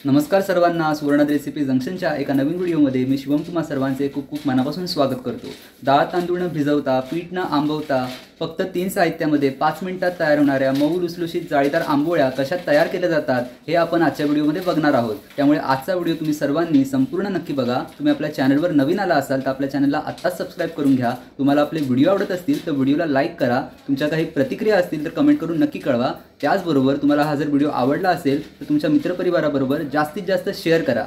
नमस्कार सर्वांना, सुवर्णात रेसिपी जंक्शनच्या एका नवीन व्हिडिओमध्ये मी शिवम तुम्हा सर्वांचे खूप खूप मनापासून स्वागत करतो। डाळ तांदूळ न भिजवता, पीठ न आंबवता, फक्त 3 साहित्यामध्ये 5 मिनिटात तयार होणाऱ्या मऊ लुसलुशीत जाळीदार आंबोळ्या कशा तयार केल्या जातात हे आपण आजच्या व्हिडिओमध्ये बघणार आहोत। त्यामुळे आजचा व्हिडिओ तुम्ही सर्वांनी संपूर्ण नक्की बघा। तुम्ही आपल्या चॅनलवर नवीन आला असाल तर आपल्या चॅनलला आत्ताच सबस्क्राइब करून घ्या। तुम्हाला आपले व्हिडिओ आवडत असतील तर व्हिडिओला लाईक करा। तुमच्या काही प्रतिक्रिया असतील तर कमेंट करून नक्की कळवा। त्याचबरोबर तुम्हाला हा जर व्हिडिओ आवडला असेल तर तुमच्या मित्रपरिवाराबरोबर जास्तीत जास्त शेअर करा।